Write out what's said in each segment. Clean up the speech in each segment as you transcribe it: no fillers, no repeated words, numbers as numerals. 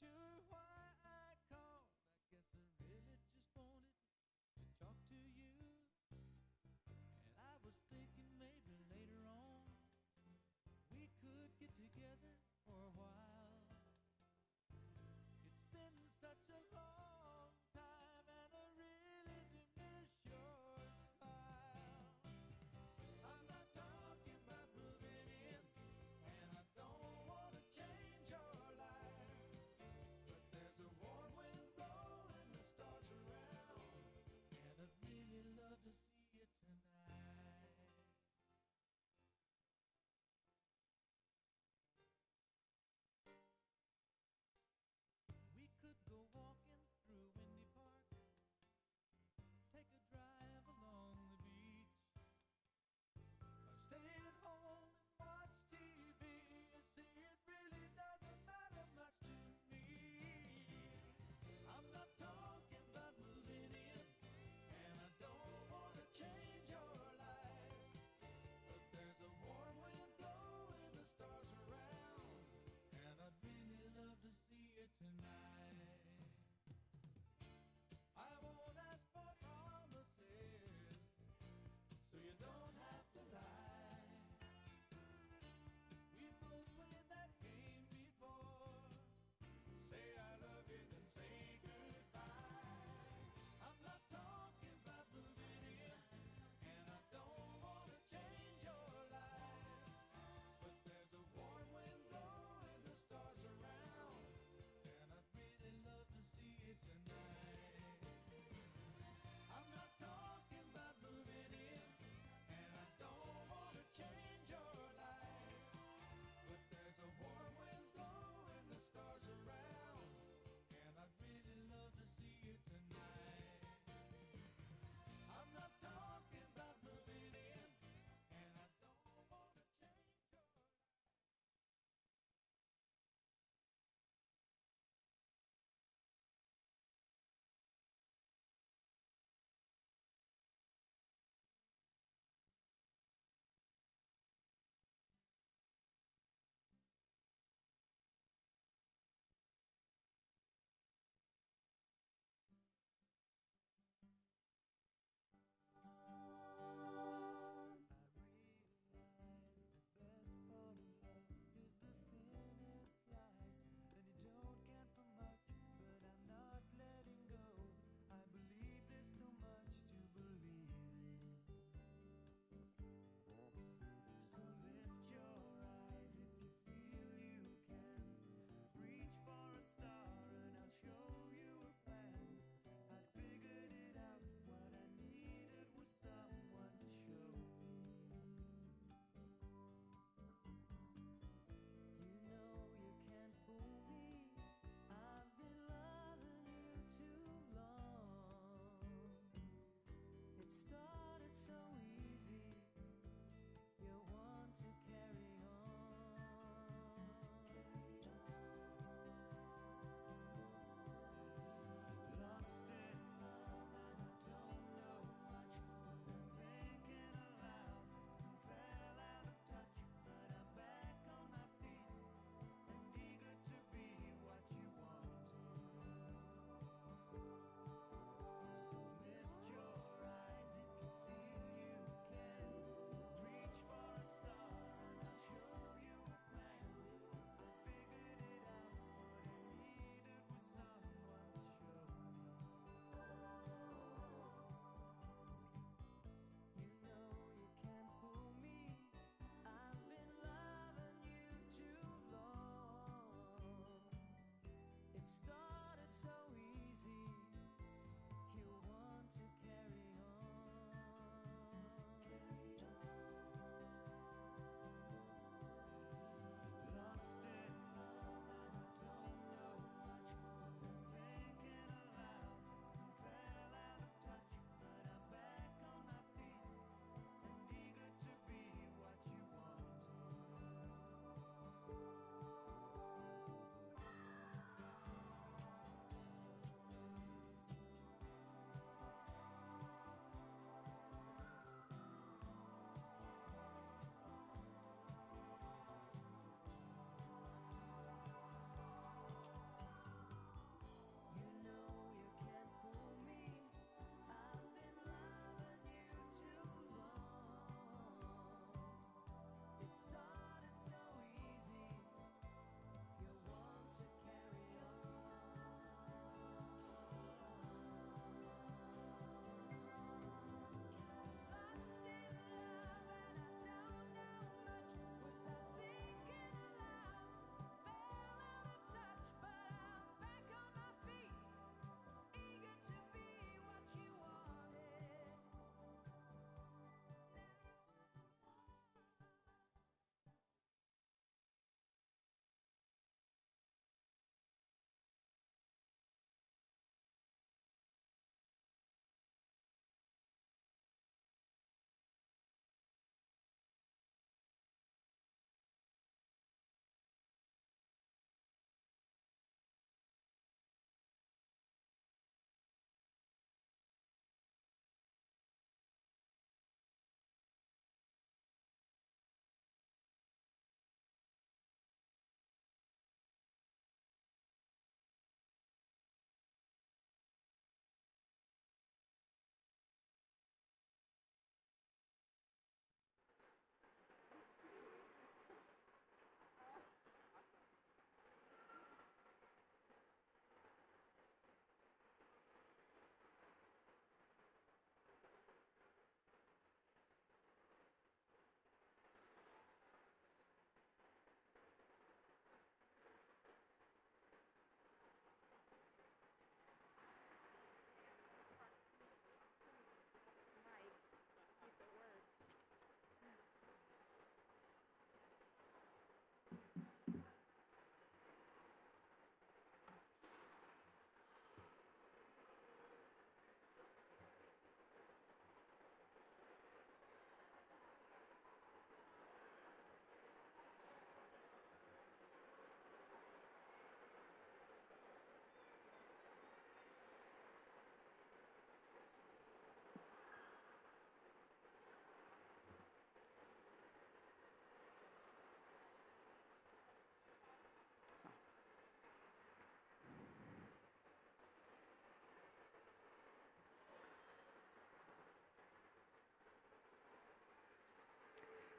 sure why I called. I guess I really just wanted to talk to you. And I was thinking maybe later on we could get together for a while. It's been such a long time and I really do miss your smile. I'm not talking about moving in, and I don't want to change your life, but there's a warm wind blowing the stars around, and I'd really love to see you tonight.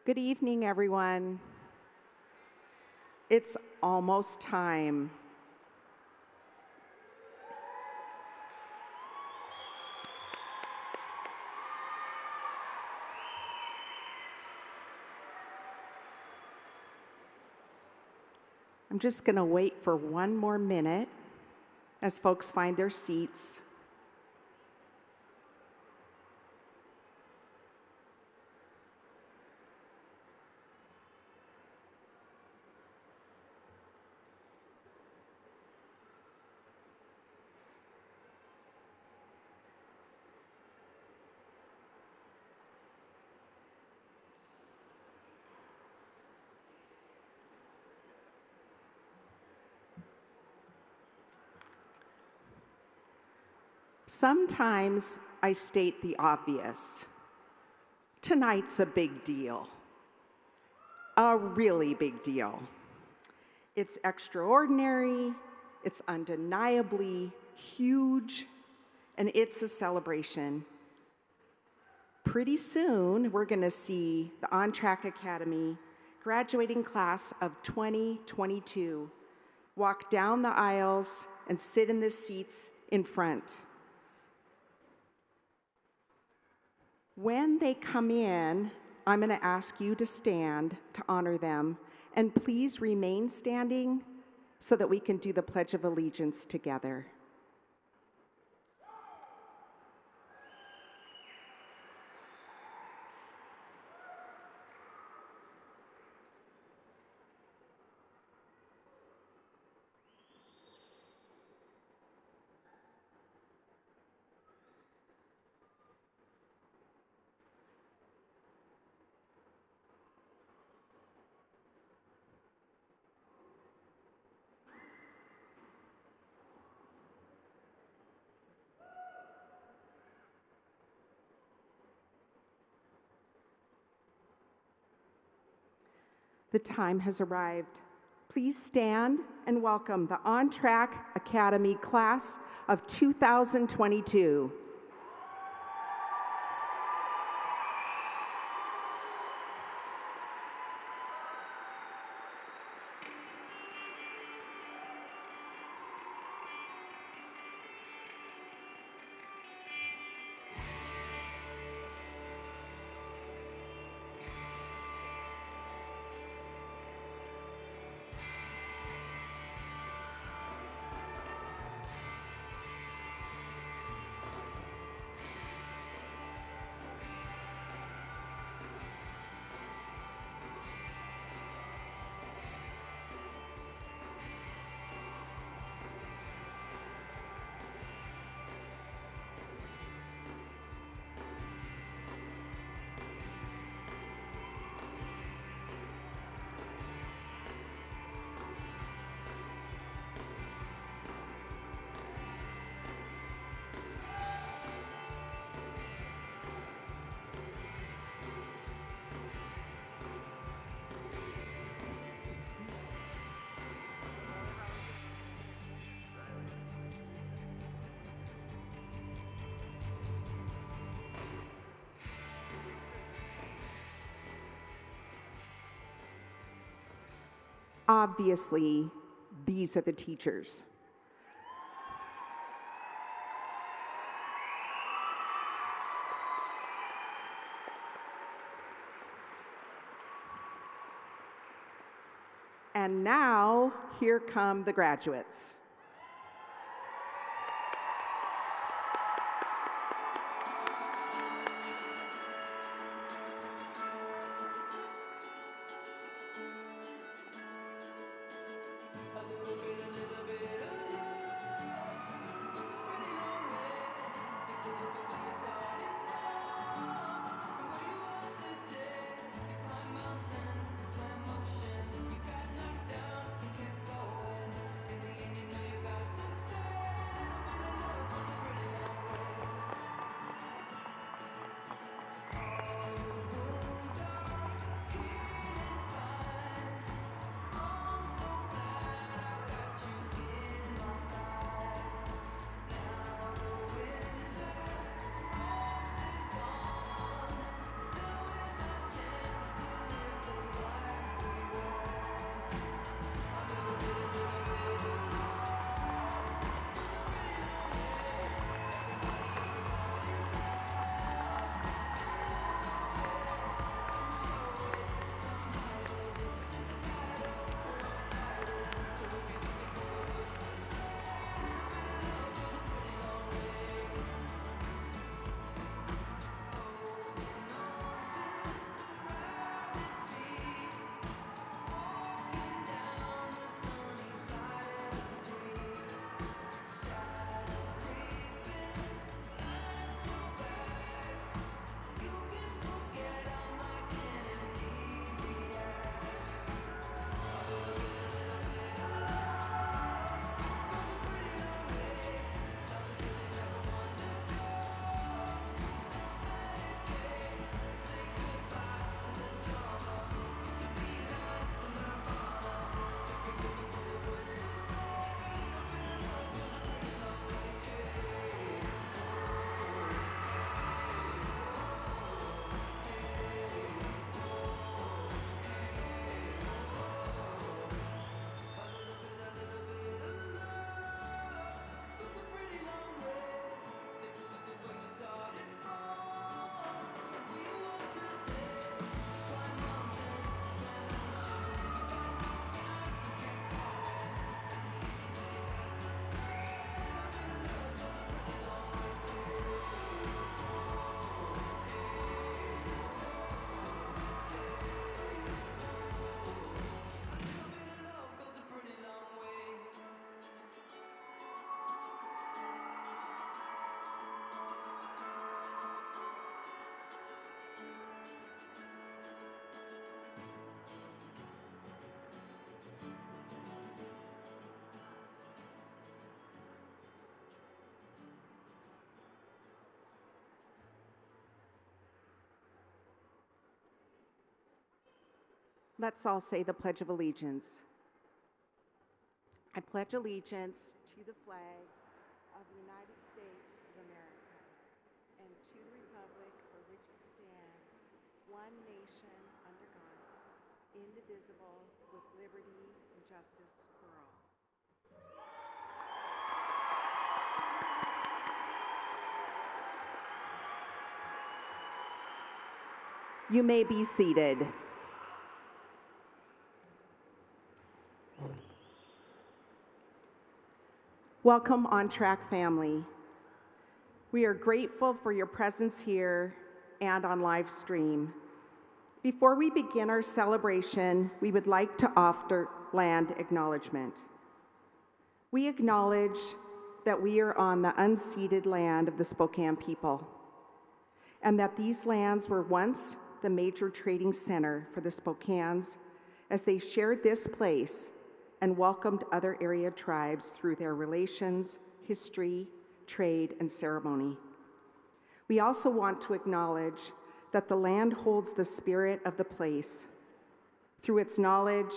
Good evening, everyone. It's almost time. I'm just going to wait for one more minute as folks find their seats. Sometimes I state the obvious. Tonight's a big deal. A really big deal. It's extraordinary, it's undeniably huge, and it's a celebration. Pretty soon, we're going to see the On Track Academy graduating class of 2022 walk down the aisles and sit in the seats in front. When they come in, I'm going to ask you to stand to honor them, and please remain standing so that we can do the Pledge of Allegiance together. The time has arrived. Please stand and welcome the On Track Academy class of 2022. Obviously, these are the teachers. And now, here come the graduates. Let's all say the Pledge of Allegiance. I pledge allegiance to the flag of the United States of America and to the republic for which it stands, one nation under God, indivisible, with liberty and justice for all. You may be seated. Welcome On Track family. We are grateful for your presence here and on live stream. Before we begin our celebration, we would like to offer land acknowledgement. We acknowledge that we are on the unceded land of the Spokane people, and that these lands were once the major trading center for the Spokanes as they shared this place and welcomed other area tribes through their relations, history, trade, and ceremony. We also want to acknowledge that the land holds the spirit of the place through its knowledge,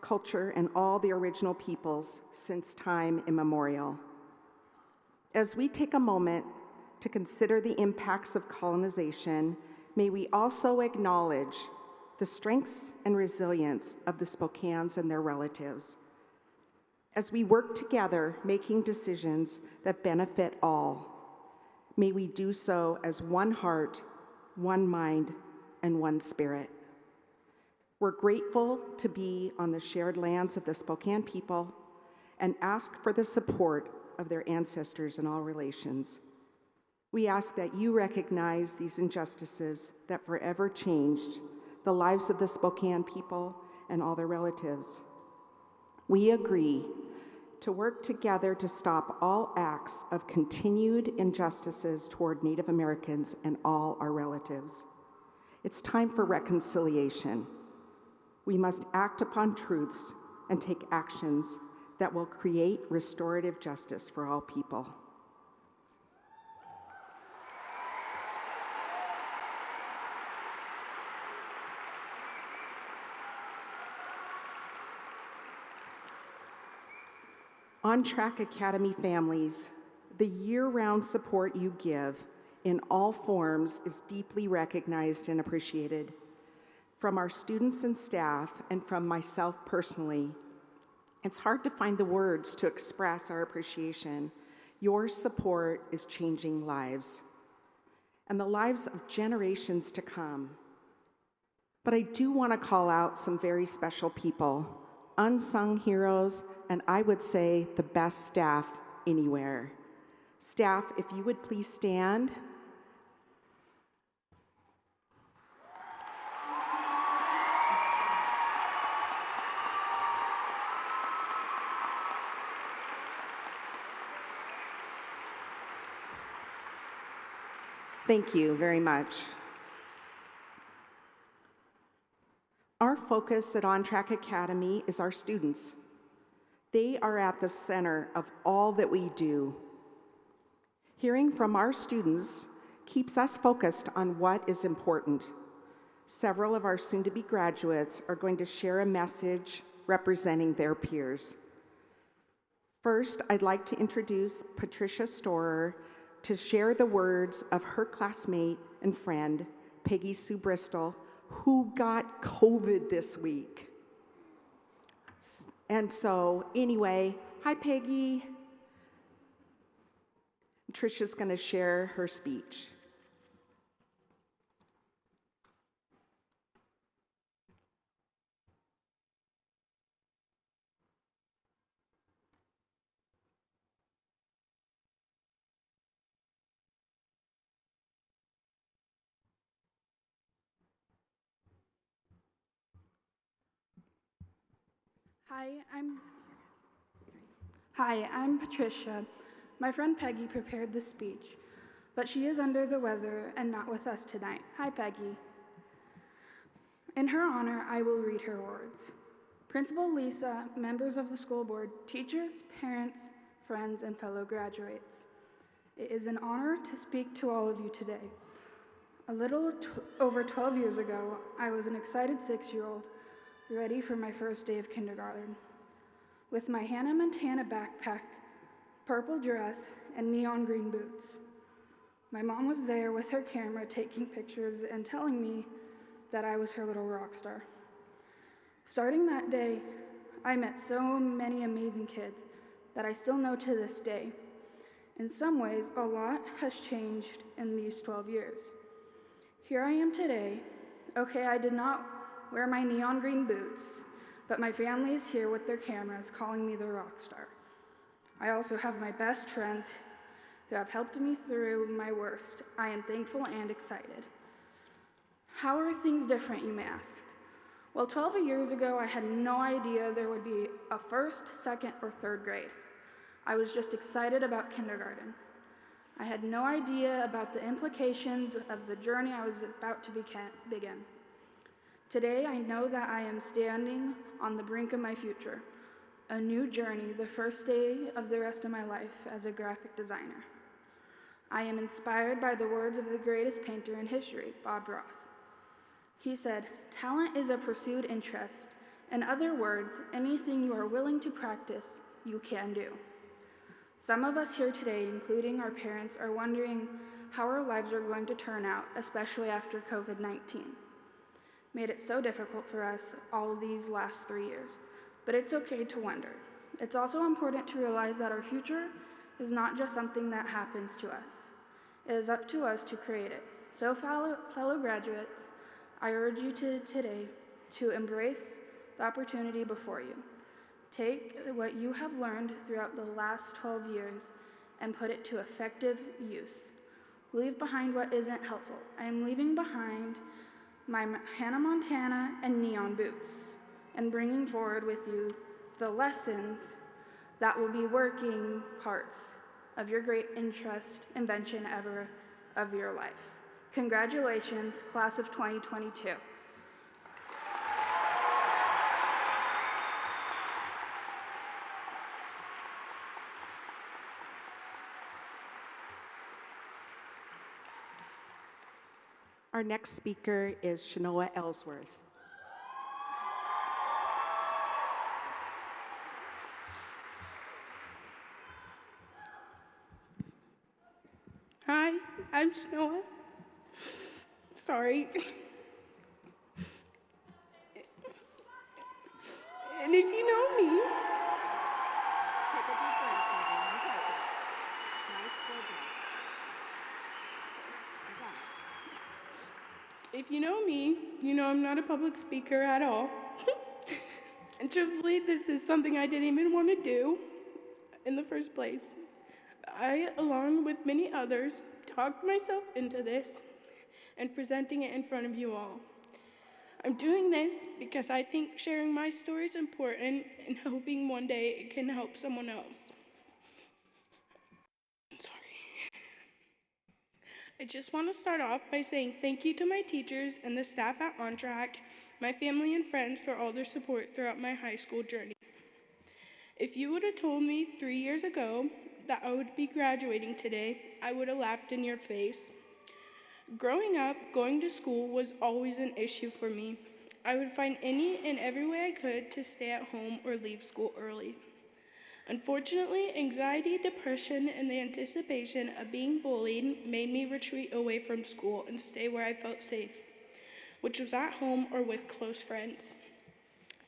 culture, and all the original peoples since time immemorial. As we take a moment to consider the impacts of colonization, may we also acknowledge the strengths and resilience of the Spokanes and their relatives. As we work together, making decisions that benefit all, may we do so as one heart, one mind, and one spirit. We're grateful to be on the shared lands of the Spokane people and ask for the support of their ancestors in all relations. We ask that you recognize these injustices that forever changed the lives of the Spokane people and all their relatives. We agree to work together to stop all acts of continued injustices toward Native Americans and all our relatives. It's time for reconciliation. We must act upon truths and take actions that will create restorative justice for all people. On Track Academy families, the year-round support you give in all forms is deeply recognized and appreciated. From our students and staff, and from myself personally, it's hard to find the words to express our appreciation. Your support is changing lives, and the lives of generations to come. But I do want to call out some very special people, unsung heroes, and I would say the best staff anywhere. Staff, if you would please stand. Thank you very much. Our focus at On Track Academy is our students. They are at the center of all that we do. Hearing from our students keeps us focused on what is important. Several of our soon-to-be graduates are going to share a message representing their peers. First, I'd like to introduce Patricia Storer to share the words of her classmate and friend, Peggy Sue Bristol, who got COVID this week. And so, anyway, hi Peggy. Tricia's going to share her speech. Hi, I'm Patricia. My friend Peggy prepared the speech, but she is under the weather and not with us tonight. Hi, Peggy. In her honor, I will read her words. Principal Lisa, members of the school board, teachers, parents, friends, and fellow graduates. It is an honor to speak to all of you today. A little over 12 years ago, I was an excited 6-year-old ready for my first day of kindergarten. With my Hannah Montana backpack, purple dress, and neon green boots. My mom was there with her camera taking pictures and telling me that I was her little rock star. Starting that day, I met so many amazing kids that I still know to this day. In some ways, a lot has changed in these 12 years. Here I am today. Okay, I did not wear my neon green boots, but my family is here with their cameras calling me the rock star. I also have my best friends who have helped me through my worst. I am thankful and excited. How are things different, you may ask? Well, 12 years ago, I had no idea there would be a first, second, or third grade. I was just excited about kindergarten. I had no idea about the implications of the journey I was about to begin. Today, I know that I am standing on the brink of my future, a new journey, the first day of the rest of my life as a graphic designer. I am inspired by the words of the greatest painter in history, Bob Ross. He said, "Talent is a pursued interest. In other words, anything you are willing to practice, you can do." Some of us here today, including our parents, are wondering how our lives are going to turn out, especially after COVID-19. Made it so difficult for us all these last 3 years. But it's okay to wonder. It's also important to realize that our future is not just something that happens to us. It is up to us to create it. So fellow graduates, I urge you today to embrace the opportunity before you. Take what you have learned throughout the last 12 years and put it to effective use. Leave behind what isn't helpful. I am leaving behind my Hannah Montana and neon boots and bringing forward with you the lessons that will be working parts of your great interest, invention ever of your life. Congratulations, class of 2022. Our next speaker is Shanoa Ellsworth. Hi, I'm Shanoa. Sorry. And if you know me, Take a deep breath, Megan. You got this. Nice, slow breath. You got it. if you know me, you know I'm not a public speaker at all. And truthfully, this is something I didn't even want to do in the first place. I, along with many others, talked myself into this and presenting it in front of you all. I'm doing this because I think sharing my story is important and hoping one day it can help someone else. Sorry. I just want to start off by saying thank you to my teachers and the staff at OnTrack, my family and friends for all their support throughout my high school journey. If you would have told me 3 years ago that I would be graduating today, I would have laughed in your face. Growing up, going to school was always an issue for me. I would find any and every way I could to stay at home or leave school early. Unfortunately, anxiety, depression, and the anticipation of being bullied made me retreat away from school and stay where I felt safe, which was at home or with close friends.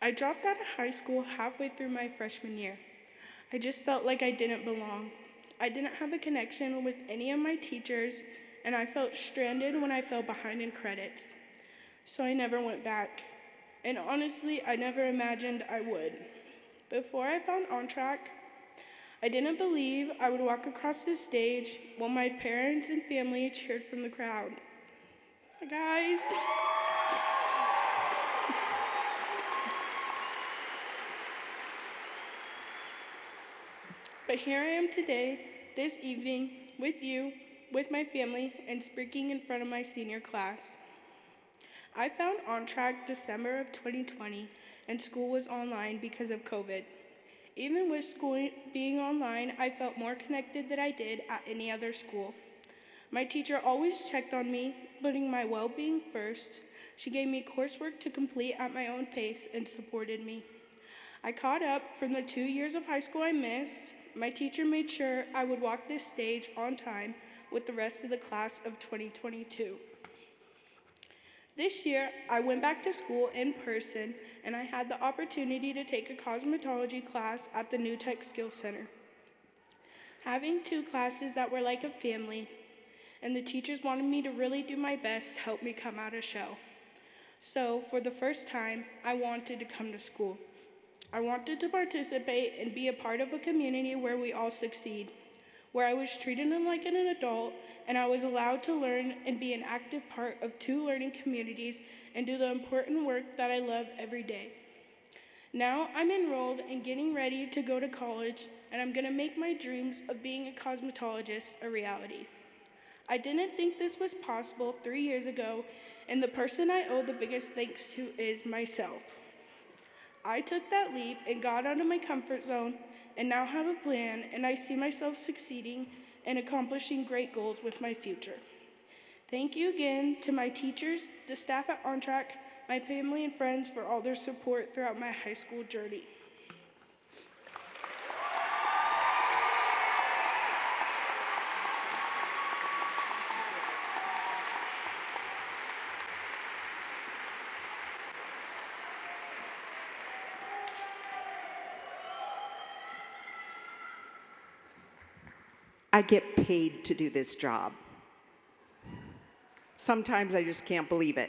I dropped out of high school halfway through my freshman year. I just felt like I didn't belong. I didn't have a connection with any of my teachers, and I felt stranded when I fell behind in credits. So I never went back. And honestly, I never imagined I would. Before I found OnTrack, I didn't believe I would walk across the stage while my parents and family cheered from the crowd. Guys. But here I am today, this evening, with you, with my family, and speaking in front of my senior class. I found OnTrack December of 2020, and school was online because of COVID. Even with school being online, I felt more connected than I did at any other school. My teacher always checked on me, putting my well-being first. She gave me coursework to complete at my own pace and supported me. I caught up from the 2 years of high school I missed. My teacher made sure I would walk this stage on time with the rest of the class of 2022. This year, I went back to school in person, and I had the opportunity to take a cosmetology class at the New Tech Skills Center. Having 2 classes that were like a family, and the teachers wanted me to really do my best helped me come out of shell. So, for the first time, I wanted to come to school. I wanted to participate and be a part of a community where we all succeed, where I was treated like an adult, and I was allowed to learn and be an active part of 2 learning communities and do the important work that I love every day. Now I'm enrolled and getting ready to go to college, and I'm gonna make my dreams of being a cosmetologist a reality. I didn't think this was possible 3 years ago, and the person I owe the biggest thanks to is myself. I took that leap and got out of my comfort zone and now have a plan, and I see myself succeeding and accomplishing great goals with my future. Thank you again to my teachers, the staff at OnTrack, my family and friends for all their support throughout my high school journey. I get paid to do this job. Sometimes I just can't believe it.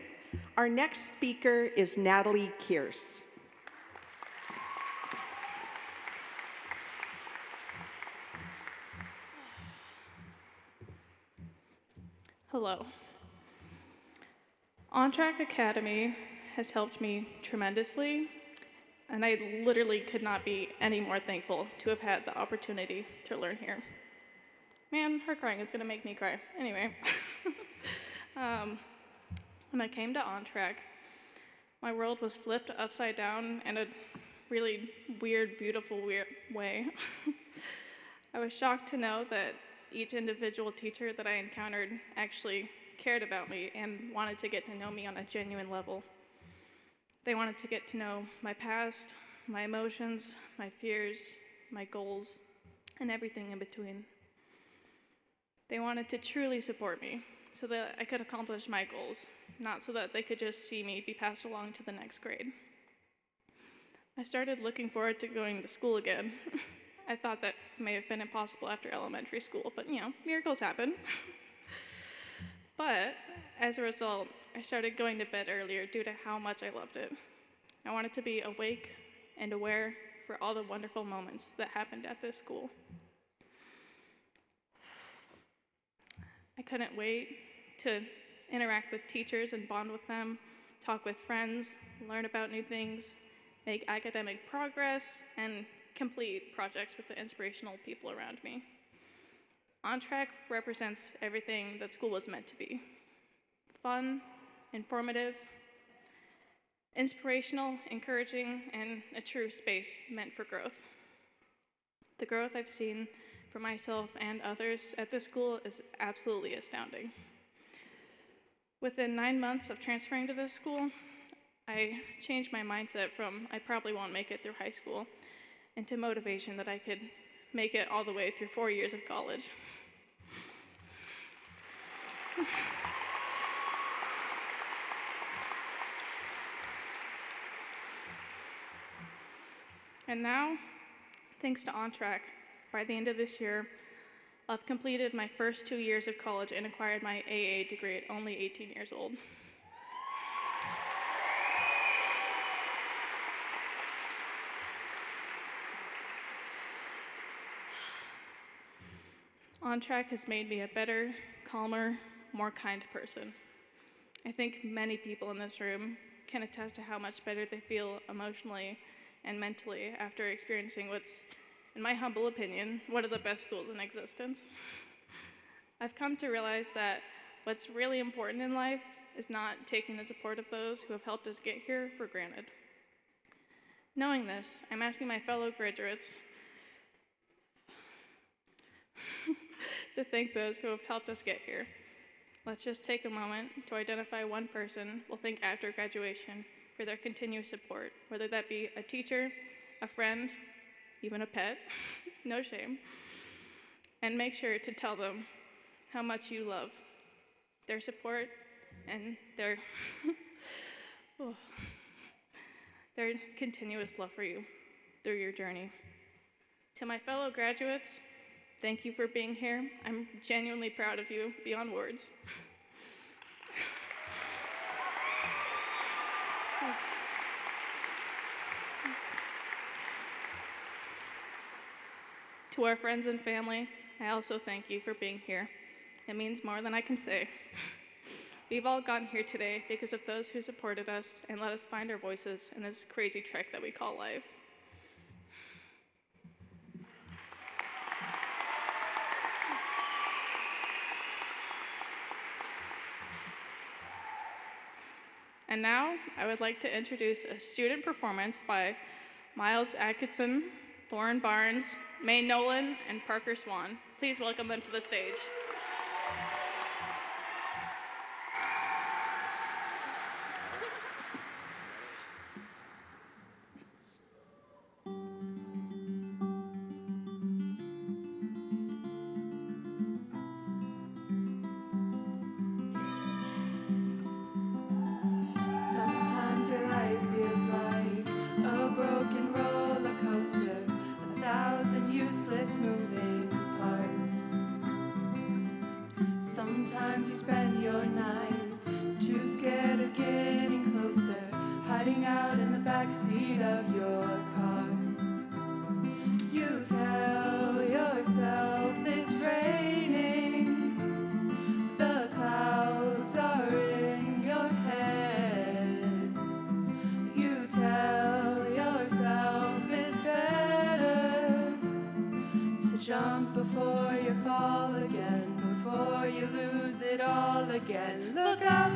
Our next speaker is Natalie Kearse. Hello. OnTrack Academy has helped me tremendously, and I literally could not be any more thankful to have had the opportunity to learn here. Man, her crying is gonna make me cry. Anyway, when I came to OnTrack, my world was flipped upside down in a really weird, beautiful way. I was shocked to know that each individual teacher that I encountered actually cared about me and wanted to get to know me on a genuine level. They wanted to get to know my past, my emotions, my fears, my goals, and everything in between. They wanted to truly support me so that I could accomplish my goals, not so that they could just see me be passed along to the next grade. I started looking forward to going to school again. I thought that may have been impossible after elementary school, but miracles happen. But as a result, I started going to bed earlier due to how much I loved it. I wanted to be awake and aware for all the wonderful moments that happened at this school. I couldn't wait to interact with teachers and bond with them, talk with friends, learn about new things, make academic progress, and complete projects with the inspirational people around me. OnTrack represents everything that school was meant to be. Fun, informative, inspirational, encouraging, and a true space meant for growth. The growth I've seen for myself and others at this school is absolutely astounding. Within 9 months of transferring to this school, I changed my mindset from I probably won't make it through high school into motivation that I could make it all the way through 4 years of college. And now, thanks to OnTrack, by the end of this year, I've completed my first 2 years of college and acquired my AA degree at only 18 years old. OnTrack has made me a better, calmer, more kind person. I think many people in this room can attest to how much better they feel emotionally and mentally after experiencing what's, in my humble opinion, one of the best schools in existence. I've come to realize that what's really important in life is not taking the support of those who have helped us get here for granted. Knowing this, I'm asking my fellow graduates to thank those who have helped us get here. Let's just take a moment to identify one person we'll thank after graduation for their continuous support, whether that be a teacher, a friend, even a pet, no shame, and make sure to tell them how much you love their support and their their continuous love for you through your journey. To my fellow graduates, thank you for being here. I'm genuinely proud of you beyond words. To our friends and family, I also thank you for being here. It means more than I can say. We've all gotten here today because of those who supported us and let us find our voices in this crazy trek that we call life. And now, I would like to introduce a student performance by Miles Atkinson, Lauren Barnes, May Nolan, and Parker Swan. Please welcome them to the stage. Sometimes your life feels like a broken roller coaster, 1,000 useless moving parts. Sometimes you spend your nights too scared of getting closer, hiding out in the backseat of your car. You tell yourself it's raining, the clouds are in your head. You tell yourself it's better to jump before you fall again, before you lose it all again. Look up,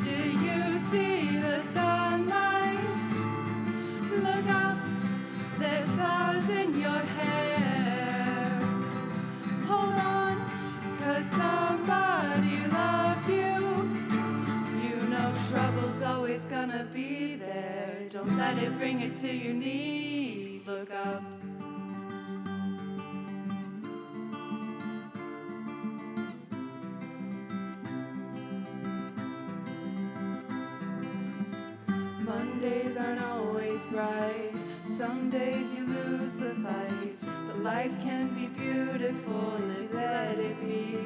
do you see the sunlight? Look up, there's flowers in your hair. Hold on, 'cause somebody loves you. You know trouble's always gonna be there. Don't let it bring it to your knees. Look up. Mondays aren't always bright. Some days you lose the fight. But life can be beautiful if you let it be.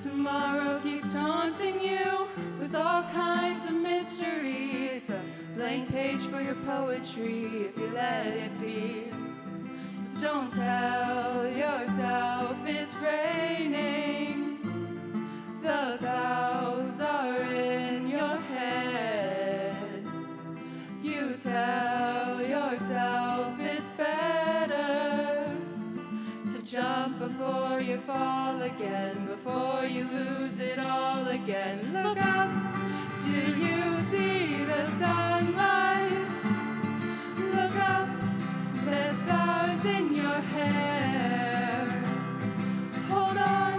Tomorrow keeps taunting you with all kinds of mystery. It's a blank page for your poetry if you let it be. So don't tell yourself it's raining. The clouds are in your head. You tell yourself it's better to jump before you fall again, before you lose it all again. Look up, do you see the sunlight? Look up, there's flowers in your hair. Hold on,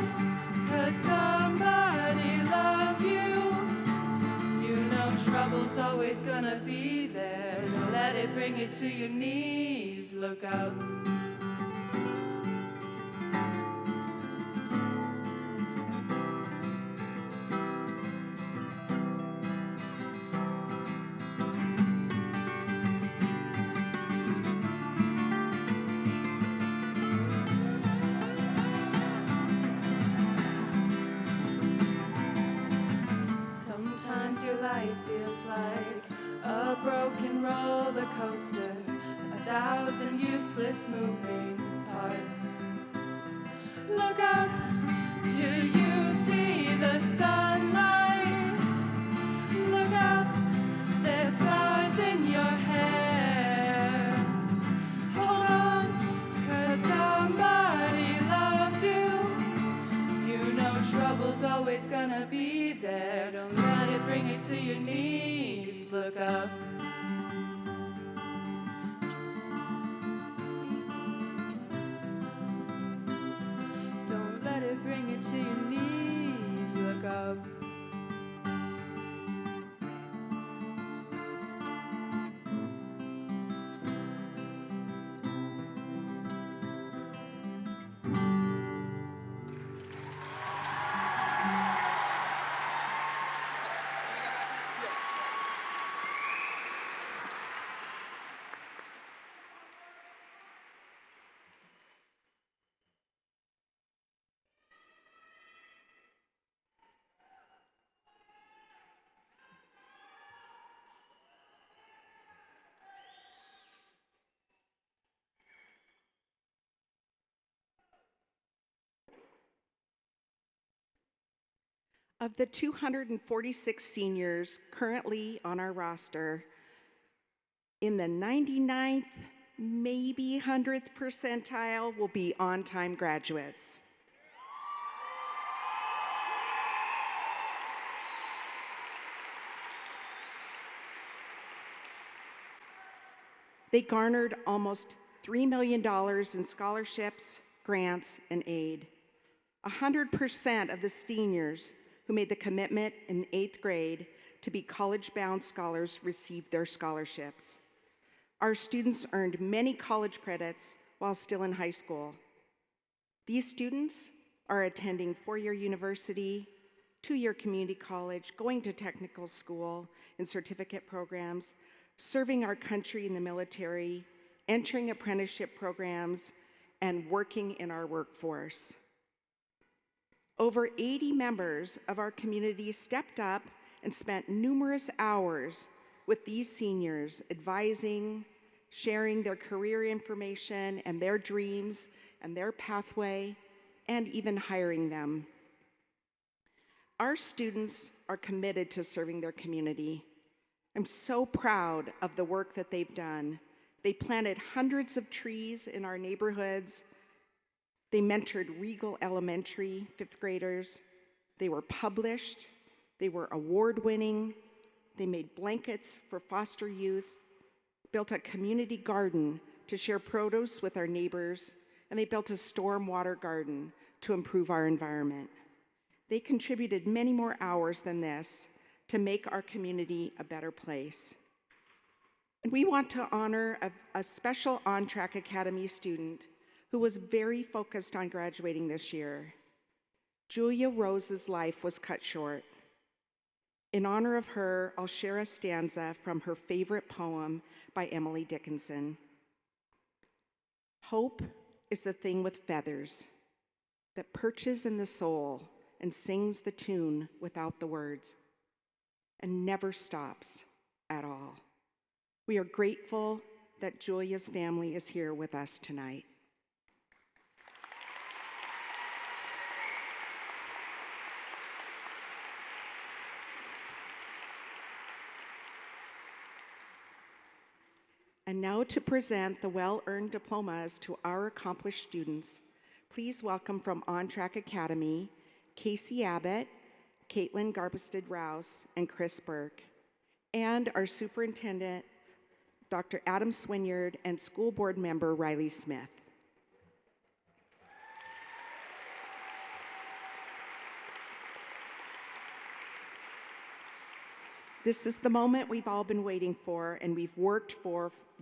'cause somebody loves you. You know trouble's always gonna be there. Don't let it bring it to your knees. Look up. Sometimes your life feels like a broken roller coaster, 1,000 useless moving parts. Look up, do you see the sunlight? Look up, there's flowers in your hair. Hold on, 'cause somebody loves you. You know trouble's always gonna be there. Don't let it bring it to your knees. Look up. to your knees, look up. Of the 246 seniors currently on our roster, in the 99th, maybe 100th percentile will be on-time graduates. They garnered almost $3 million in scholarships, grants, and aid. 100% of the seniors who made the commitment in 8th grade to be college-bound scholars received their scholarships. Our students earned many college credits while still in high school. These students are attending four-year university, two-year community college, going to technical school and certificate programs, serving our country in the military, entering apprenticeship programs, and working in our workforce. Over 80 members of our community stepped up and spent numerous hours with these seniors, advising, sharing their career information and their dreams and their pathway, and even hiring them. Our students are committed to serving their community. I'm so proud of the work that they've done. They planted hundreds of trees in our neighborhoods. They mentored Regal Elementary fifth graders. They were published. They were award-winning. They made blankets for foster youth, built a community garden to share produce with our neighbors, and they built a stormwater garden to improve our environment. They contributed many more hours than this to make our community a better place. And we want to honor a special On Track Academy student who was very focused on graduating this year. Julia Rose's life was cut short. In honor of her, I'll share a stanza from her favorite poem by Emily Dickinson. Hope is the thing with feathers that perches in the soul and sings the tune without the words and never stops at all. We are grateful that Julia's family is here with us tonight. And now to present the well-earned diplomas to our accomplished students, please welcome from On Track Academy, Casey Abbott, Caitlin Garbested-Rouse, and Chris Burke, and our superintendent, Dr. Adam Swinyard, and school board member Riley Smith. This is the moment we've all been waiting for, and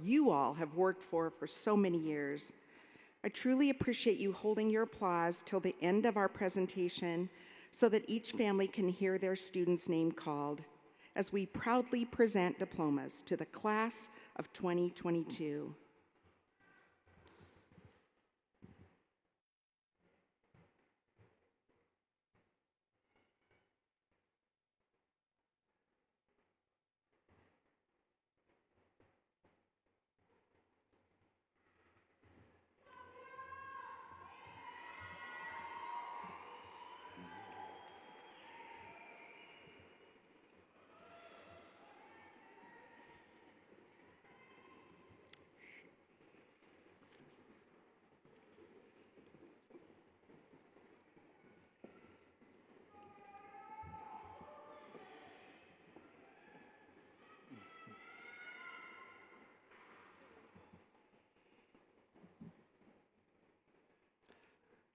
you all have worked for so many years. I truly appreciate you holding your applause till the end of our presentation so that each family can hear their student's name called as we proudly present diplomas to the class of 2022.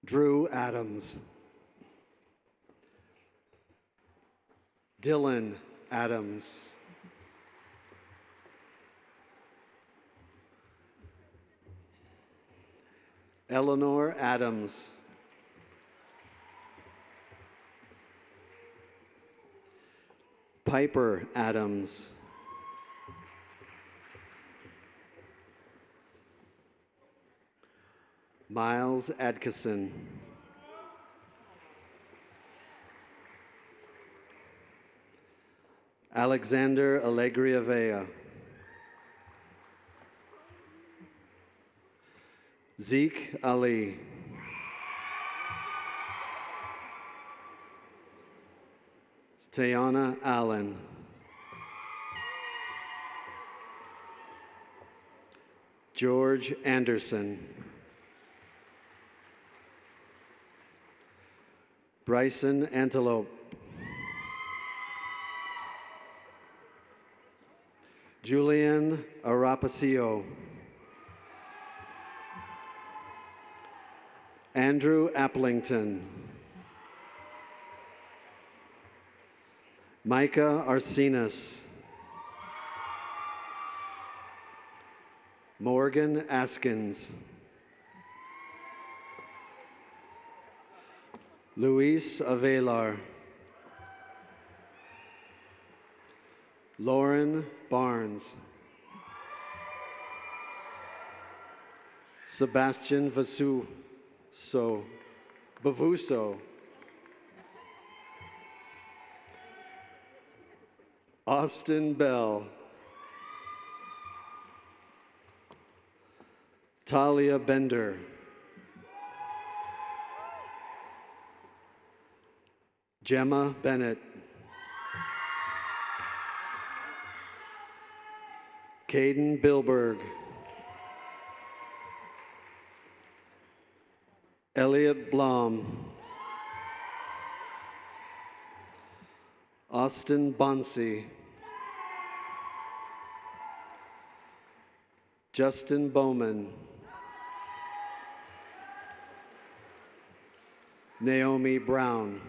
Drew Adams. Dylan Adams. Eleanor Adams. Piper Adams. Miles Adkison. Alexander Alegria Vea. Zeke Ali. Tayana Allen. George Anderson. Bryson Antelope. Julian Arapacio. Andrew Applington. Micah Arsenis. Morgan Askins. Luis Avelar. Lauren Barnes. Sebastian Bavuso. Austin Bell. Talia Bender. Gemma Bennett. Caden Bilberg. Elliot Blom. Austin Bonsi. Justin Bowman. Naomi Brown.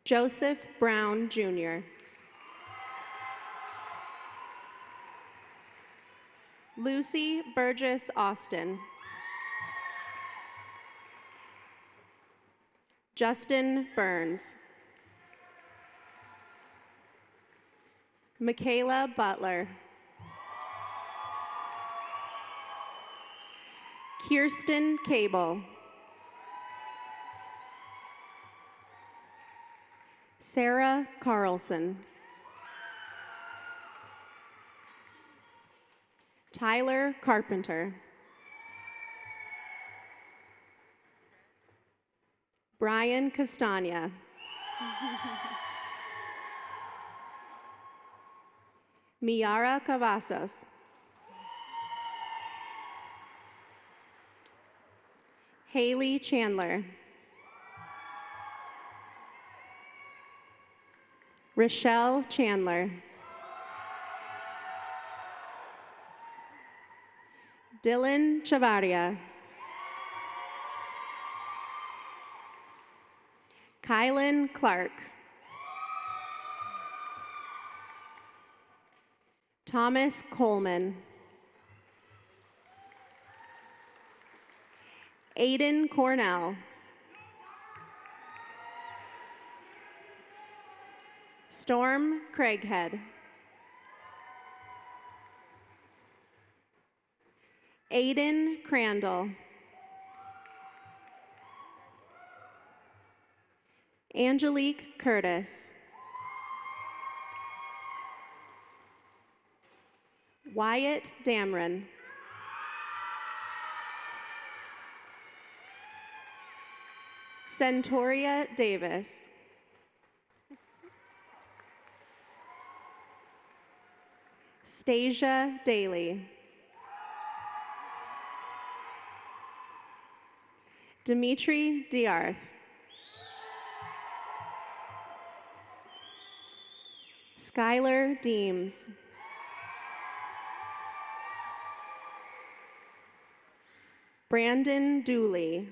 Joseph Brown, Jr. Lucy Burgess Austin. Justin Burns. Michaela Butler. Kirsten Cable. Sarah Carlson. Tyler Carpenter. Brian Castagna. Miara Cavazos. Haley Chandler. Rochelle Chandler. Dylan Chavaria. Kylan Clark. Thomas Coleman. Aiden Cornell. Storm Craighead. Aiden Crandall. Angelique Curtis. Wyatt Damron. Centauria Davis. Stasia Daly. Dimitri Diarth. Skylar Deems. Brandon Dooley.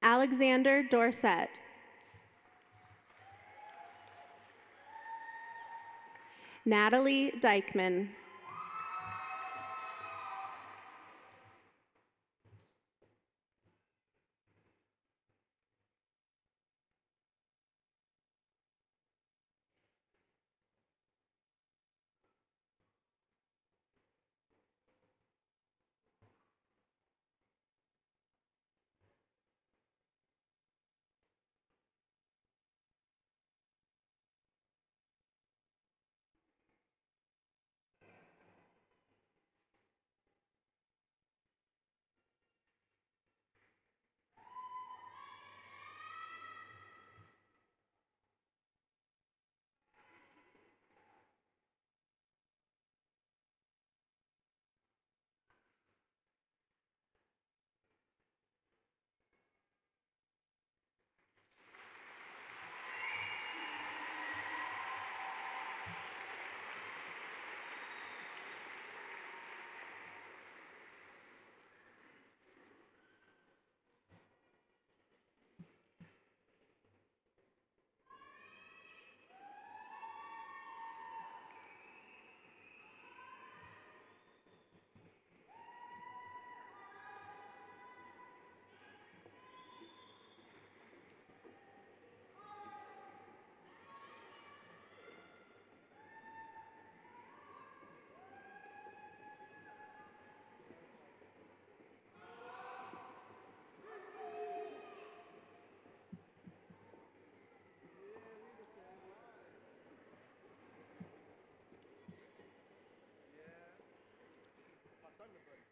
Alexander Dorset. Natalie Dykman.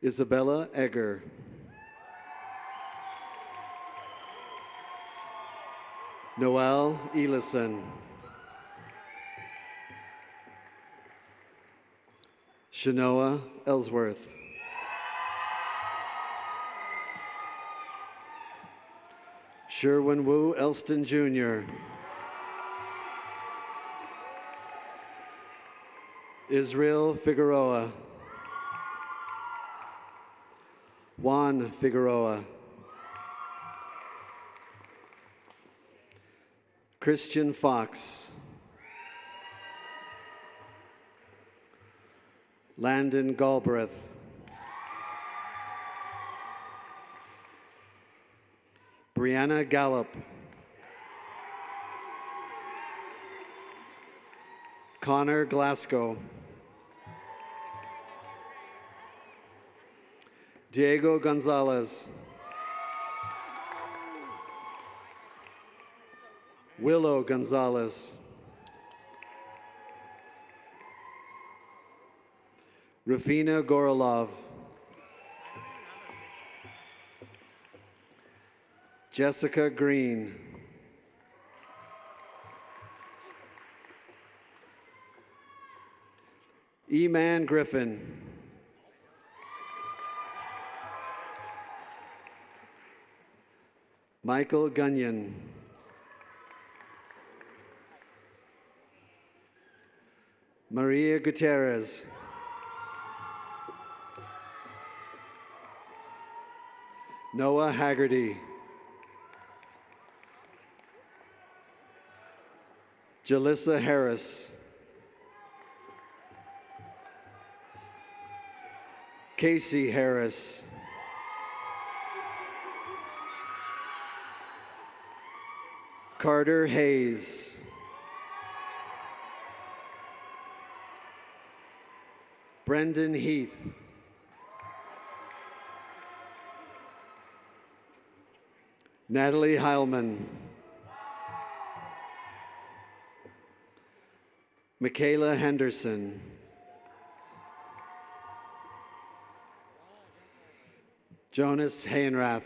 Isabella Egger. Noelle Elison. Shanoa Ellsworth. Sherwin Wu Elston Jr. Israel Figueroa. Juan Figueroa. Christian Fox. Landon Galbraith. Brianna Gallup. Connor Glasgow. Diego Gonzalez. Willow Gonzalez. Rafina Gorolov. Jessica Green. E-Man Griffin. Michael Gunyon. Maria Gutierrez. Noah Haggerty. Jalissa Harris. Casey Harris. Carter Hayes. Brendan Heath. Natalie Heilman. Michaela Henderson. Jonas Hayenrath.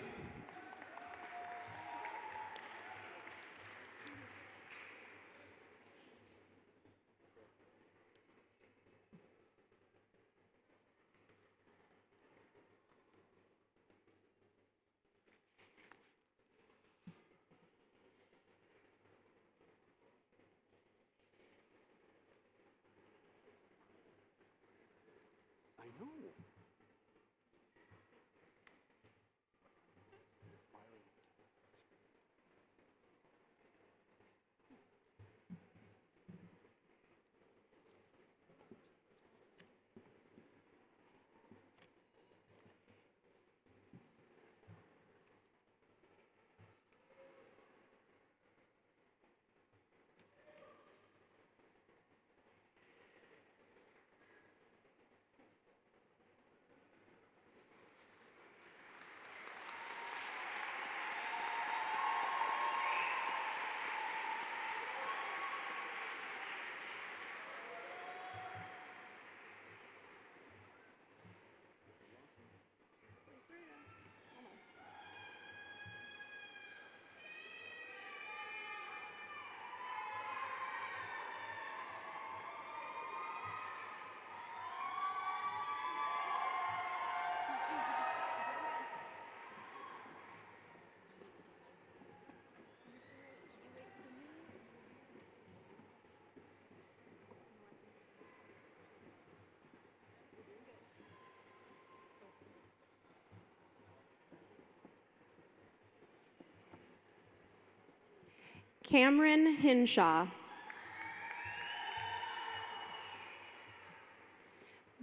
Cameron Hinshaw.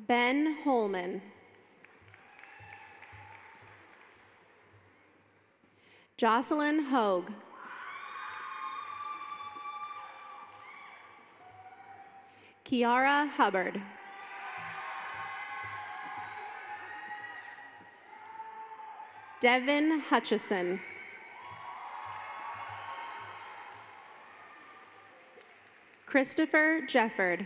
Ben Holman. Jocelyn Hogue. Kiara Hubbard. Devin Hutchison. Christopher Jefford.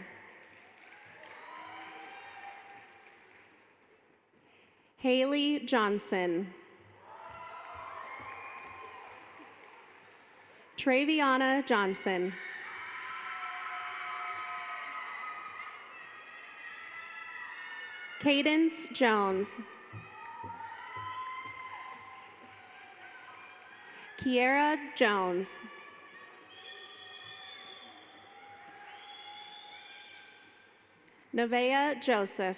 Haley Johnson. Traviana Johnson. Cadence Jones. Kiera Jones. Nevaeh Joseph.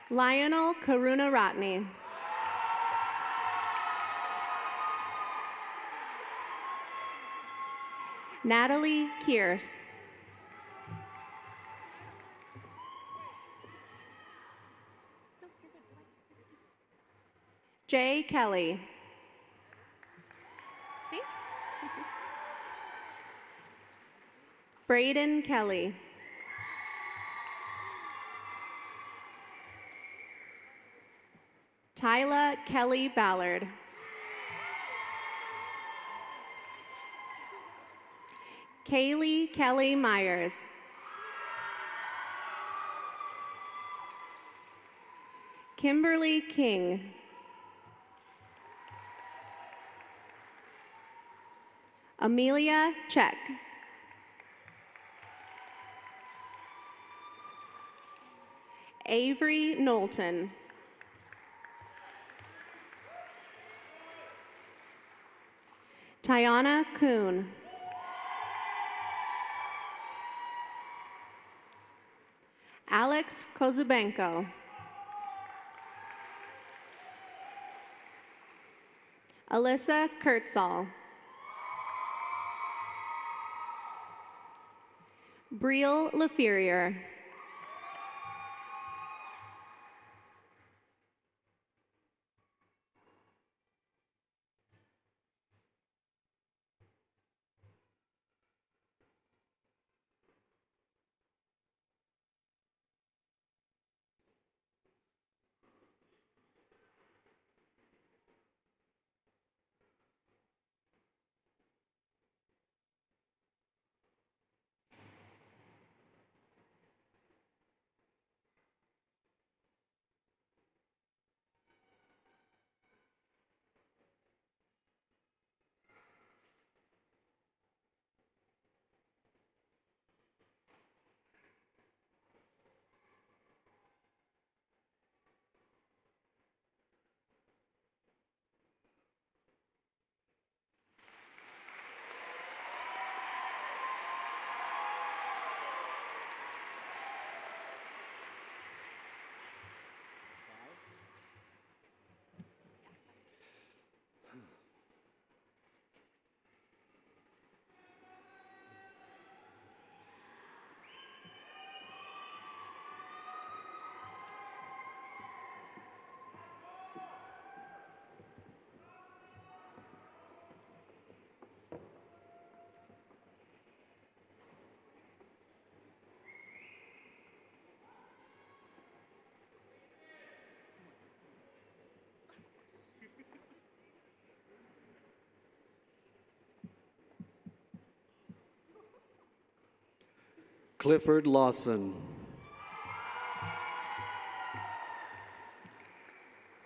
Lionel Karunaratne. Natalie Kearse. Jay Kelly. See? Braden Kelly. Tyla Kelly Ballard. Kaylee Kelly Myers. Kimberly King. Amelia Check. Avery Knowlton. Tiana Kuhn. Alex Kozubenko. Alyssa Kurtzall. Brielle LaFerrier. Clifford Lawson.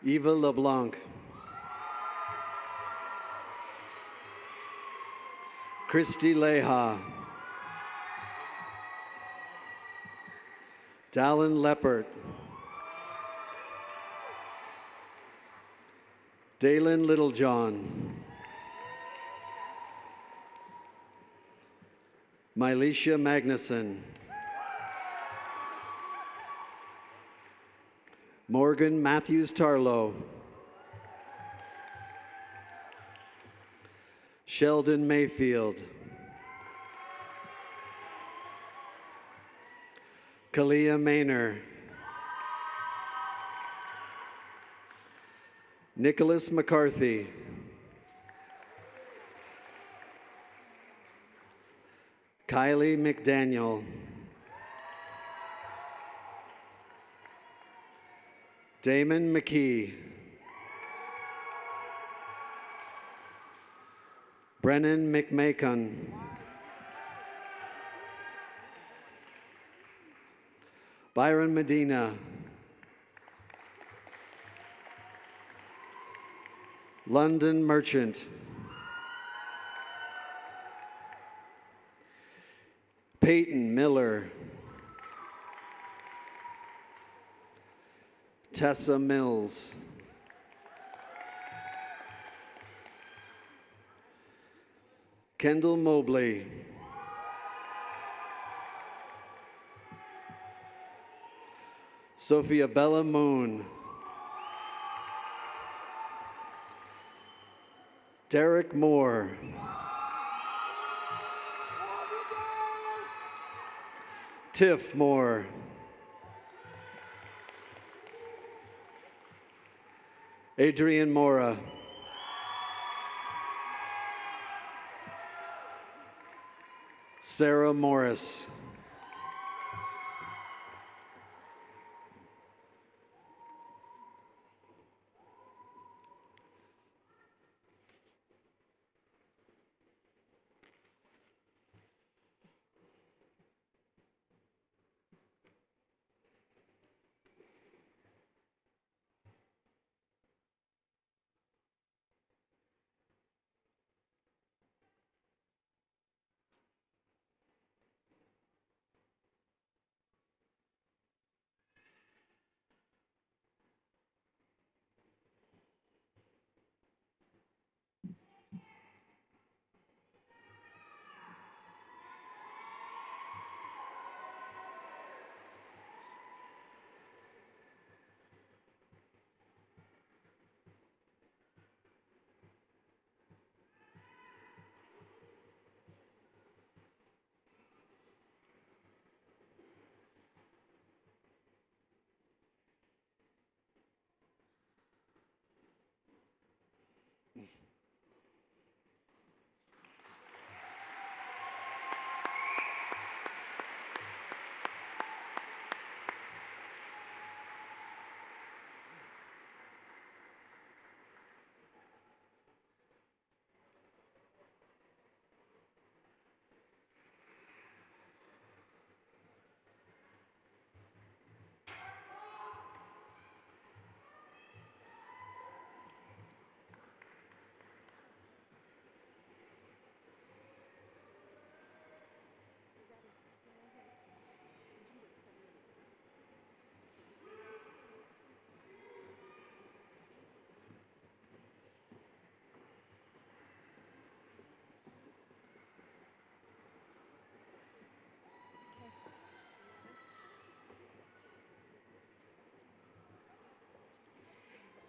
Eva LeBlanc. Christy Leha. Dallin Leppert. Dalen Littlejohn. Mylecia Magnuson. Morgan Matthews Tarlow. Sheldon Mayfield. Kalia Maynor. Nicholas McCarthy. Kylie McDaniel. Damon McKee. Brennan McMacon. Byron Medina. London Merchant. Peyton Miller. Tessa Mills. Kendall Mobley. Sophia Bella Moon. Derek Moore. Tiff Moore. Adrian Mora. Sarah Morris.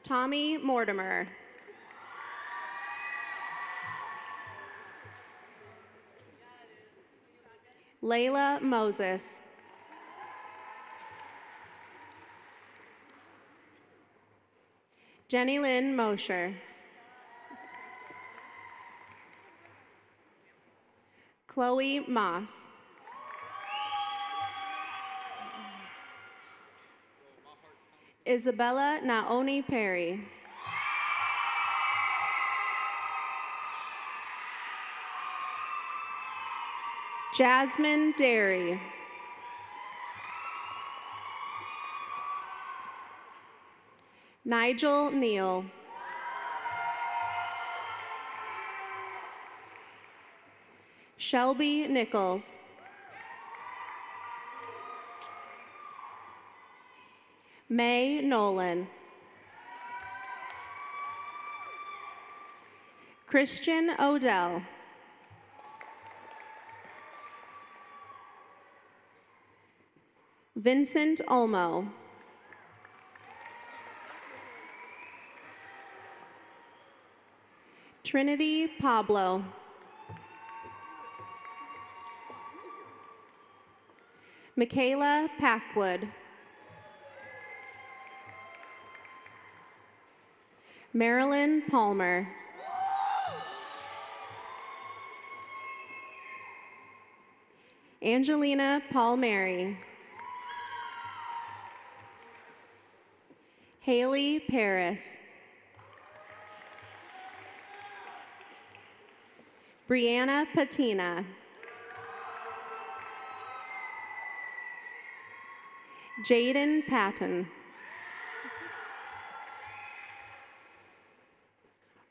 Tommy Mortimer. Layla Moses. Jenny Lynn Mosher. Chloe Moss. Isabella Naoni Perry. Jasmine Derry. Nigel Neal. Shelby Nichols. May Nolan. Christian Odell. Vincent Olmo. Trinity Pablo. Michaela Packwood. Marilyn Palmer. Angelina Palmieri. Haley Paris. Brianna Patina. Jaden Patton.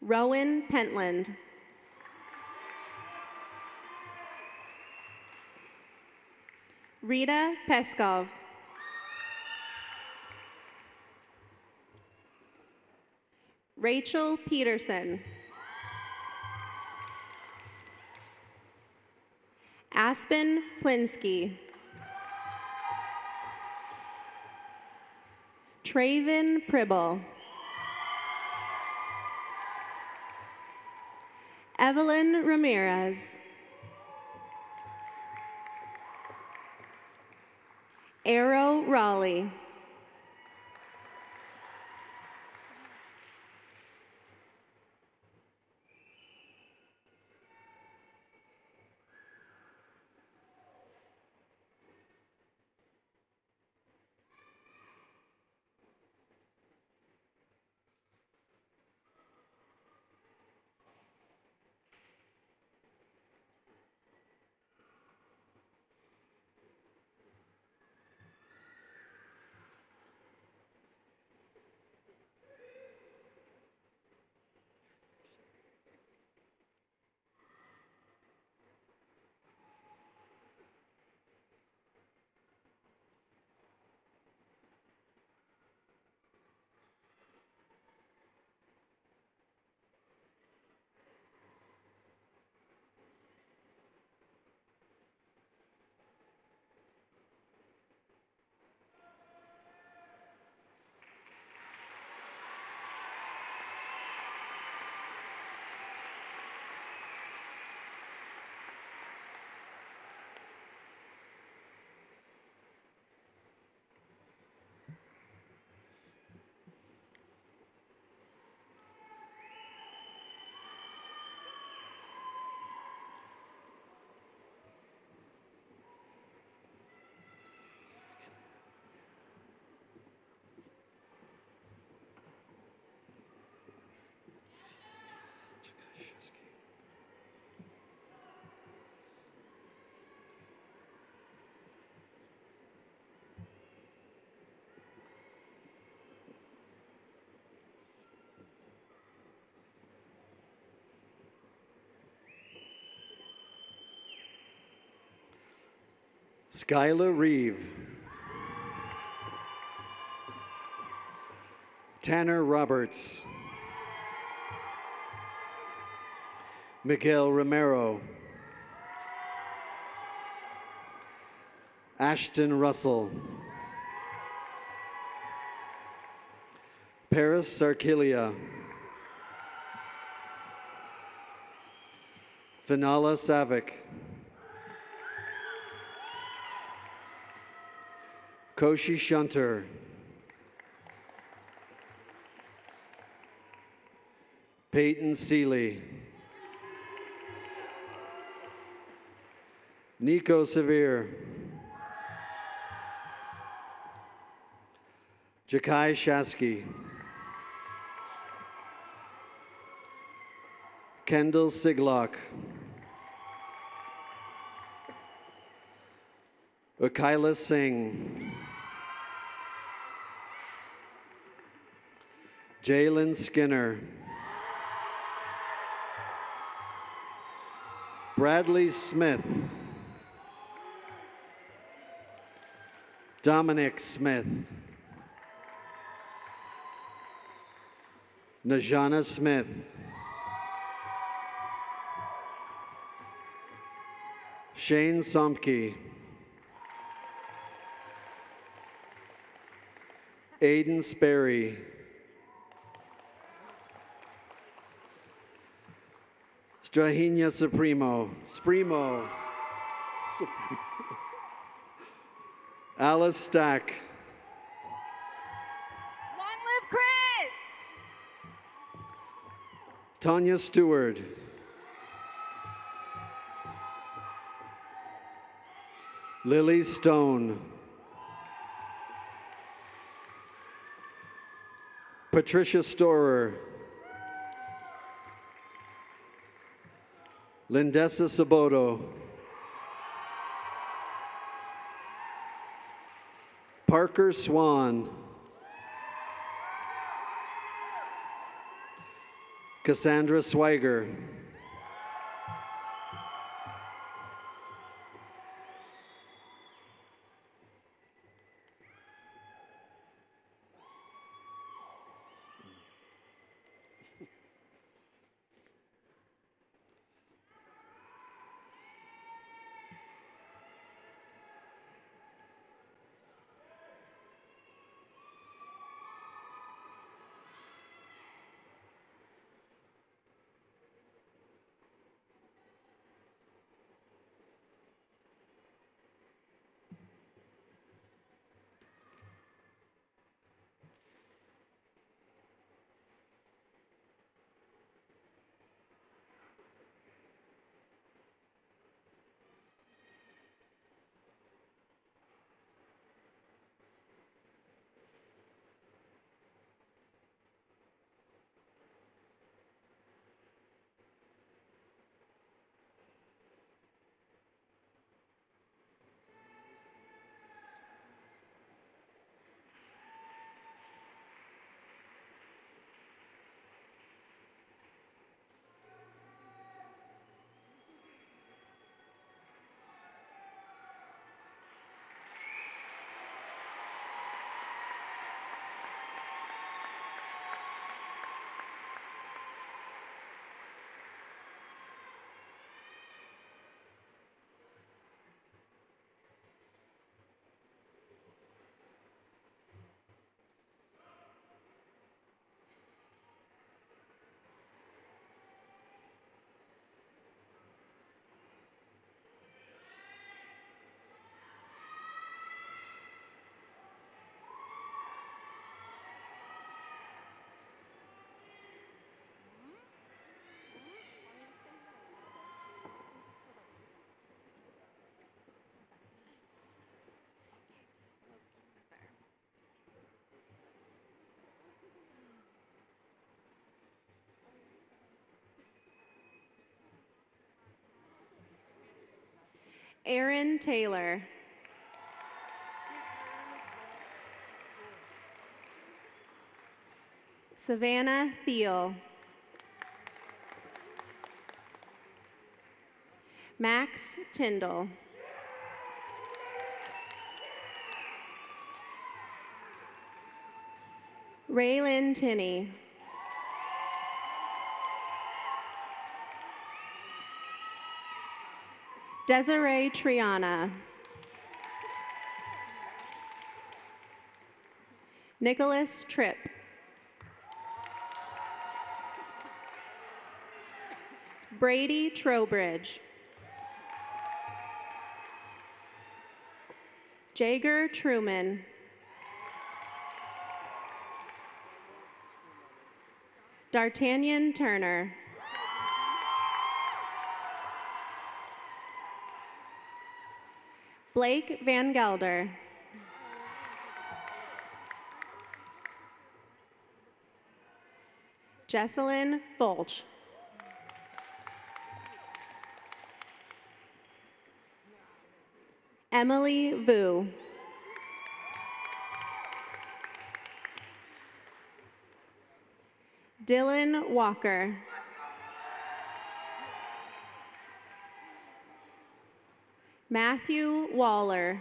Rowan Pentland. Rita Peskov. Rachel Peterson. Aspen Plinsky. Traven Pribble. Evelyn Ramirez. Arrow Raleigh. Skylar Reeve. Tanner Roberts. Miguel Romero. Ashton Russell. Paris Sarkilia. Finala Savick. Koshi Shunter. Peyton Seeley. Nico Severe. Jakai Shasky. Kendall Siglock. Ukaila Singh. Jalen Skinner. Bradley Smith. Dominic Smith. Najana Smith. Shane Somke. Aiden Sperry. Strahinha Spremo. Alice Stack. Long live Chris! Tanya Stewart. Lily Stone. Patricia Storer. Lindessa Saboto. Parker Swan. Cassandra Swiger. Aaron Taylor. Savannah Thiel. Max Tyndall. Raylyn Tinney. Desiree Triana. Nicholas Tripp. Brady Trowbridge. Jager Truman. D'Artagnan Turner. Blake Van Gelder. Jesselyn Volch. Emily Vu. Dylan Walker. Matthew Waller.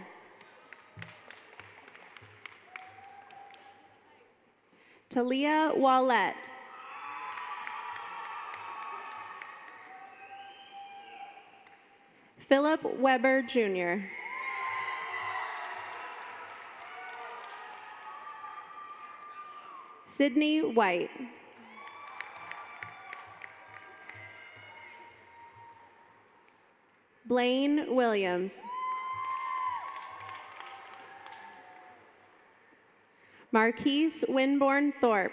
Talia Wallette. Philip Weber Jr. Sydney White. Blaine Williams. Marquise Winborn Thorpe.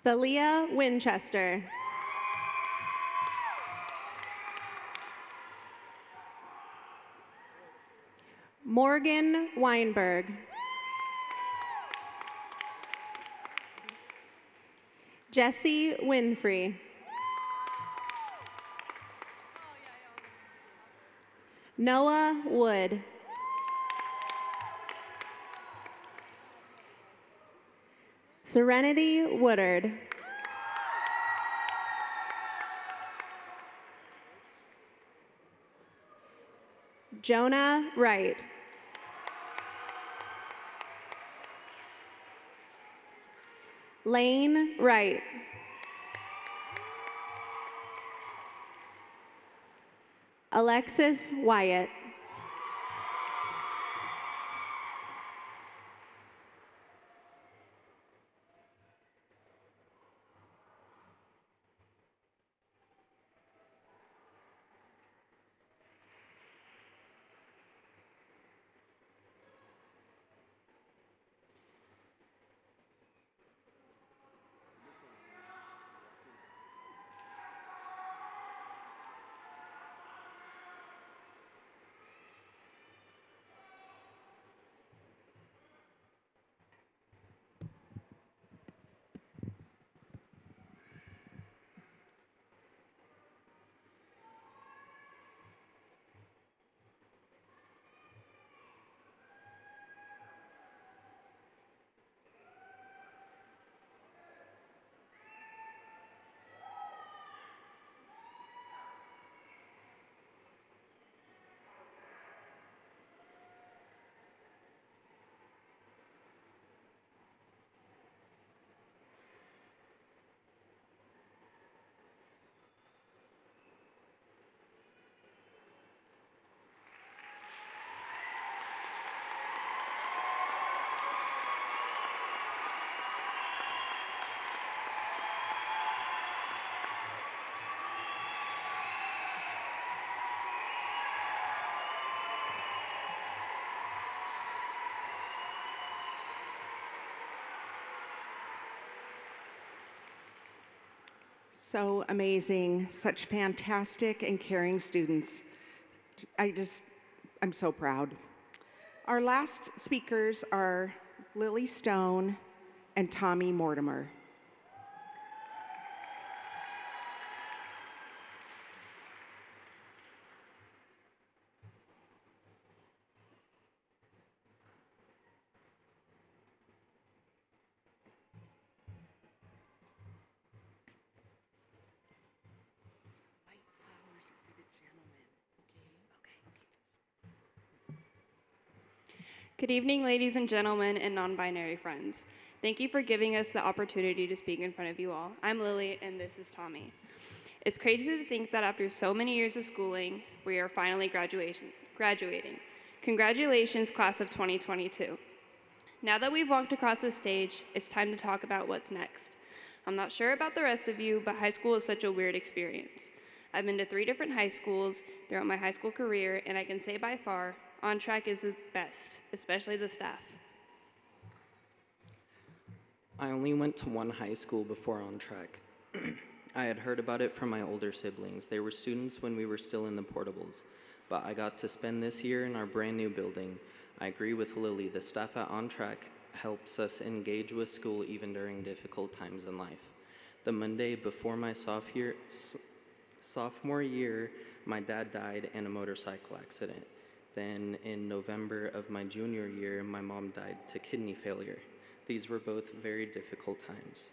Thalia Winchester. Morgan Weinberg. Jesse Winfrey. Noah Wood. Serenity Woodard. Jonah Wright. Lane Wright. Alexis Wyatt. So amazing, such fantastic and caring students. I'm so proud. Our last speakers are Lily Stone and Tommy Mortimer. Good evening, ladies and gentlemen, and non-binary friends. Thank you for giving us the opportunity to speak in front of you all. I'm Lily, and this is Tommy. It's crazy to think that after so many years of schooling, we are finally graduating. Congratulations, class of 2022. Now that we've walked across the stage, it's time to talk about what's next. I'm not sure about the rest of you, but high school is such a weird experience. I've been to 3 different high schools throughout my high school career, and I can say by far, On Track is the best, especially the staff. I only went to one high school before On Track. I had heard about it from my older siblings. They were students when we were still in the portables, but I got to spend this year in our brand new building. I agree with Lily, the staff at On Track helps us engage with school even during difficult times in life. The Monday before my sophomore year, my dad died in a motorcycle accident. Then in November of my junior year, my mom died to kidney failure. These were both very difficult times.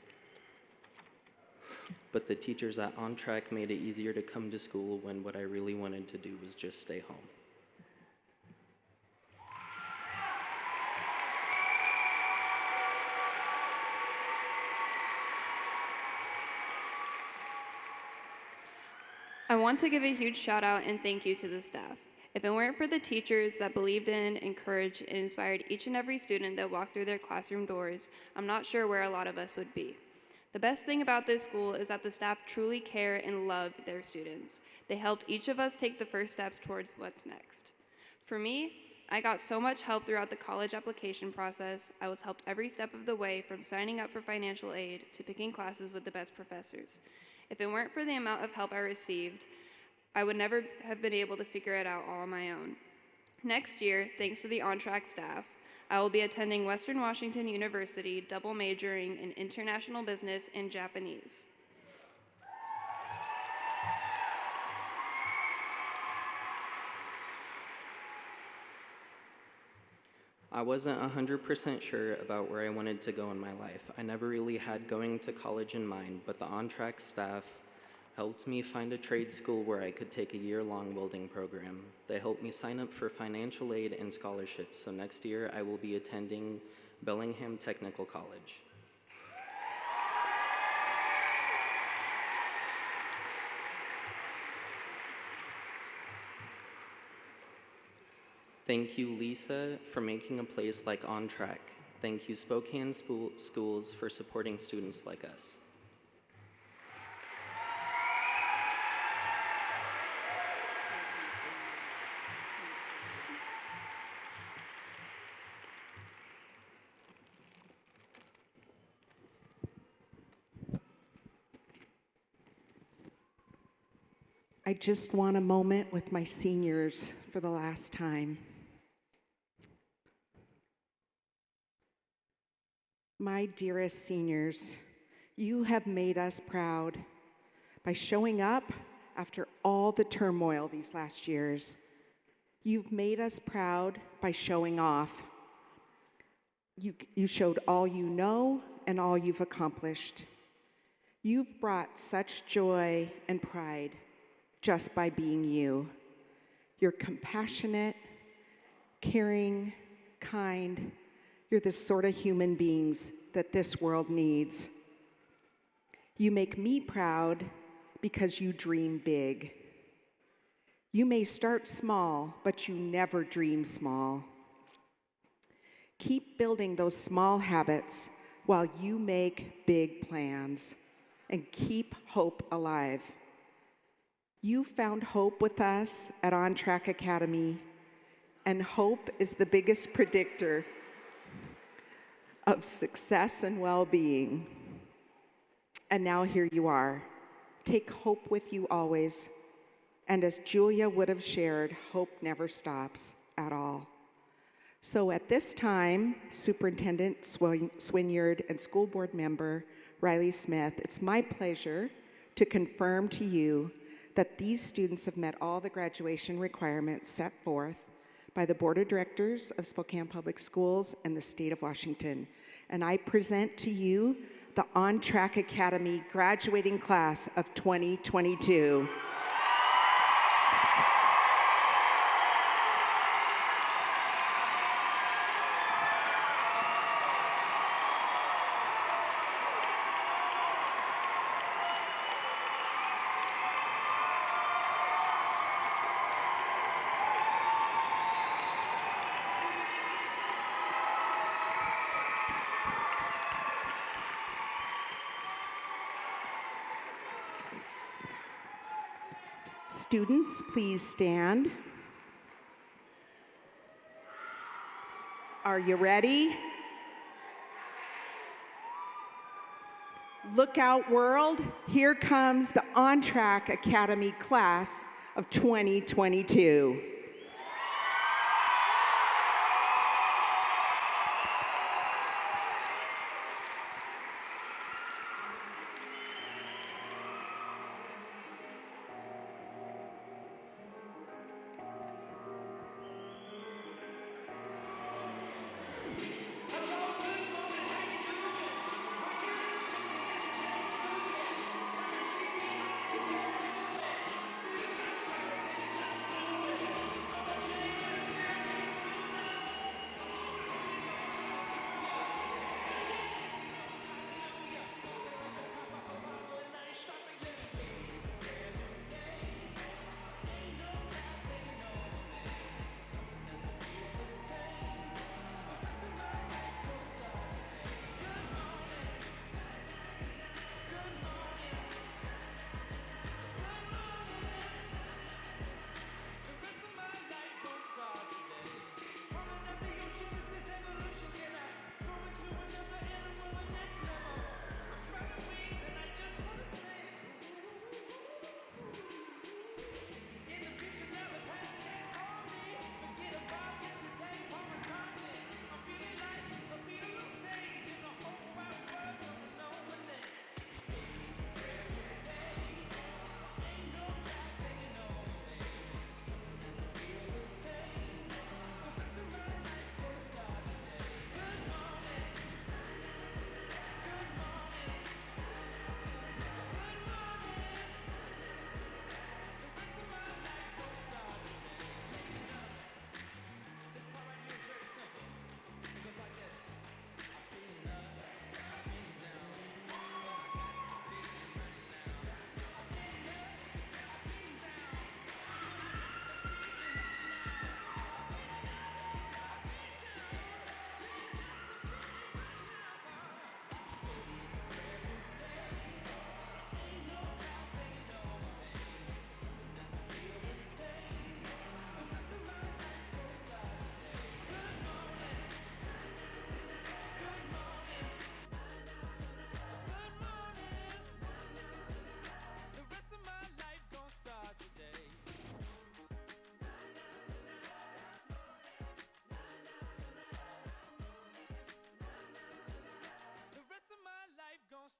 But the teachers at On Track made it easier to come to school when what I really wanted to do was just stay home. I want to give a huge shout out and thank you to the staff. If it weren't for the teachers that believed in, encouraged, and inspired each and every student that walked through their classroom doors, I'm not sure where a lot of us would be. The best thing about this school is that the staff truly care and love their students. They helped each of us take the first steps towards what's next. For me, I got so much help throughout the college application process. I was helped every step of the way, from signing up for financial aid to picking classes with the best professors. If it weren't for the amount of help I received, I would never have been able to figure it out all on my own. Next year, thanks to the On Track staff, I will be attending Western Washington University, double majoring in international business and Japanese. I wasn't 100% sure about where I wanted to go in my life. I never really had going to college in mind, but the On Track staff helped me find a trade school where I could take a year-long welding program. They helped me sign up for financial aid and scholarships, so next year I will be attending Bellingham Technical College. Thank you, Lisa, for making a place like On Track. Thank you, Spokane schools, for supporting students like us. I just want a moment with my seniors for the last time. My dearest seniors, you have made us proud by showing up after all the turmoil these last years. You've made us proud by showing off. You showed all you know and all you've accomplished. You've brought such joy and pride just by being you. You're compassionate, caring, kind. You're the sort of human beings that this world needs. You make me proud because you dream big. You may start small, but you never dream small. Keep building those small habits while you make big plans, and keep hope alive. You found hope with us at On Track Academy, and hope is the biggest predictor of success and well-being. And now here you are. Take hope with you always. And as Julia would have shared, hope never stops at all. So at this time, Superintendent Swinyard and School Board Member Riley Smith, it's my pleasure to confirm to you that these students have met all the graduation requirements set forth by the Board of Directors of Spokane Public Schools and the State of Washington. And I present to you the On Track Academy graduating class of 2022. students please stand? Are you ready? Look out, world. Here comes the On Track Academy class of 2022.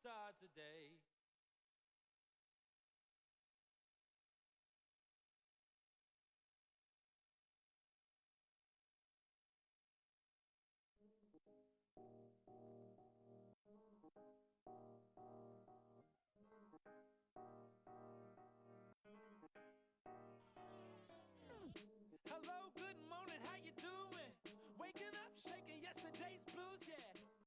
Start today. Hello, good morning, how you doing? Waking up.